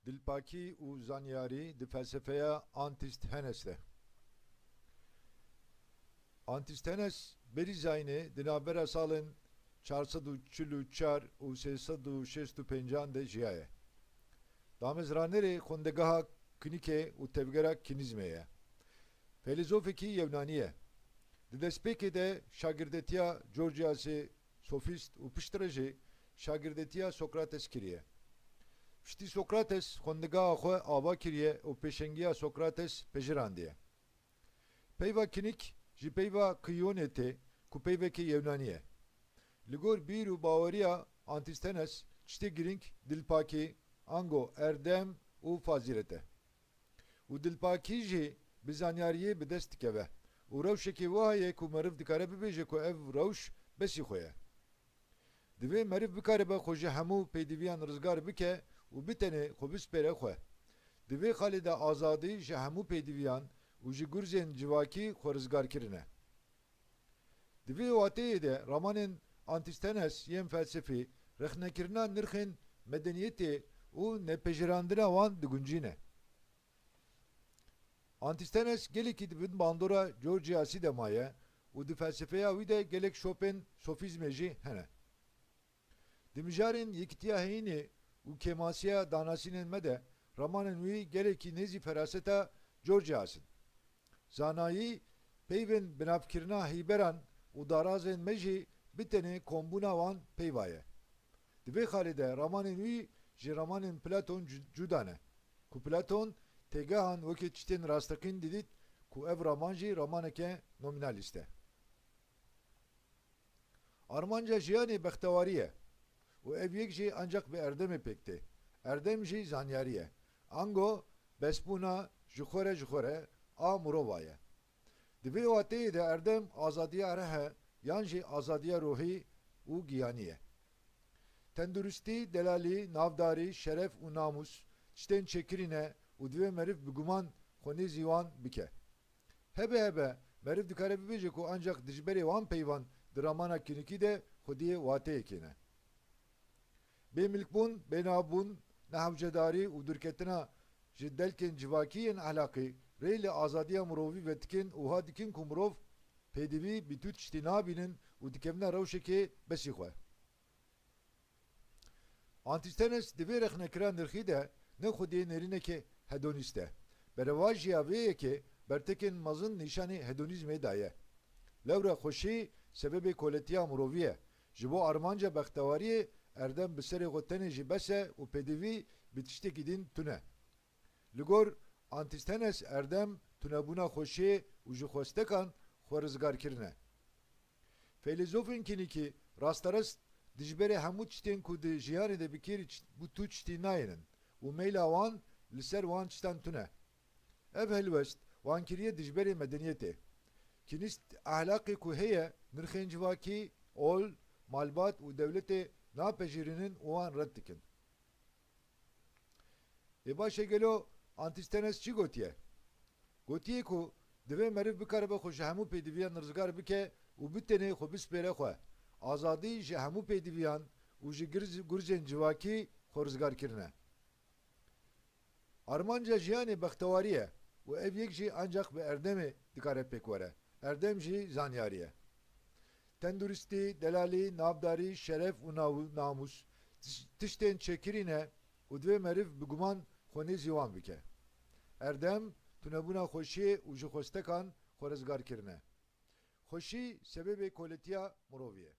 Dilpaki û zanyarî di felsefeya Antisthenes de. Antisthenes berî zayînê di navbera salên 444 û 365 de jiyaye. Damezranerê xwendegeha kinîkê û tevgera kinîzmê ye. Felîzofekî Yewnanî ye. Di destpêkê de şagirdetiya Gorgiasê sofîst û piştre jî şagirdetiya Sokrates kiriye. Piştî Sokrates xwendegeha xwe ava kiriye û pêşengiya Sokrates pejiraniye. Peyva kinîk ji peyva Kiyonê tê ku peyvekî Yewnanî ye. Li gor bîr û baweriya Antisthenes tiştê girîng dilpakî, ango erdem û fazilet e. û dilpakî jî bi zanyariyê bi dest dikeve û rewşekê wiha ye ku meriv dikare bibêje ku ev rewş besî xwe ye. Divê meriv bikaribe xwe ji hemû pêdiviyan rizgar bike û bitenê xwe bispêre xwe. Divê xalê de azadî ji hemû pêdiviyan û ji gurzên civakî xwe rizgarkirin e. Divê wateyê de ramanên Antisthenes yên felsefî rexnekirina nirxên medeniyetê û nepejirandina wan diguncîne. Antisthenes gelekî di bandora Gorgiasî de maye û di felsefeya wî de gelek şopên sofîzmê jî hene. Di mijarên yekîtiya heyînê û kêmasiya danasînên me de ramanên wî gelekî nêzî feraseta Gorgias in. Zanayî peyvên binavkirina hîberan û darazên me jî bitenê kombûna wan peyva ye. Di vê xalê de ramanên wî ji ramanên Platon cuda ne. Ku Platon têgehan wekî tiştên rastexîn didît ku ev raman jî ramaneke nominalîst e. Armanca jiyanê bextewarî ye û ev yek jî ancak bi erdemê pêk tê. Erdem jî zanyarî ye. Ango besbûna ji xwe re a mirova ye. Di vê wateyê de erdem azadiya rehe yan jî azadiya ruhî û giyanî ye. Tenduristî, delalî, navdarî, şeref û namus tiştên çêkirîne û divê meriv bi guman xwe nêzî wan bike. Hebe meriv dikare bibêje ku ancak dijberê wan peyvan di ramana kinîkî de xwediyê wateyekê ne. Bêmilkbûn, bênavbûn, nehewcedarî û dûrketina ji delkên civakiyên ehlaqî rê li azadiya mirovî vedikin û ha dikin ku mirov pêdivî bi tû tiştî nabînin û dikevina rewşekê besî xwe. Antisthenes di vê rexnekira nirxî de ne xwediyê nêrînekê hedonîst e. Bereva jiya vê yekê bertekên mezin nîşanê hedonîzmê da ye. Lewre xweşî sebebê koletiya mirovî ye. Ji bo armanca bextewariyê erdem bi serê xwe tenê jî bes e û pêdivî bi tiştekî din tune. Li gor Antisthenes erdem tunebûna xweşê û ji xwestekan xwe rizgarkirin e. Felîzofên kinîkî rasterast dijberê hemû tiştên ku di jiyanê de bikêrî bu tû tiştî nayênin û meyla wan li ser wan tiştan tune. Ev helwest wan kiriye dijberê medeniyetê. Kinîst ehlaqê ku heye nirxên civakî, ol, malbat û dewletê napejirînin û wan red dikin. Başê gelo Antisthenes çi gotiye? Gotiye ku divê meriv bikaribe xwe ji hemû pêdiviyan rizgar bike û bitenê xwe bispêre xwe. Azadî ji hemû pêdiviyan û ji gurzên civakî xwe rizgarkirine. Armanca jiyanê bextewarî ye û ev yek jî ancak bi erdemê dikare pêk were. Erdem jî zanyarî ye. Tenduristî, delalî, navdarî, şeref û namus tiştên çêkirîne û divê meriv bi guman xwe nêzî wan bike. Erdem tunebûna xweşiyê û ji xwestekan xwe rizgarkirine. Xweşî sebebê koletiya mirovî ye.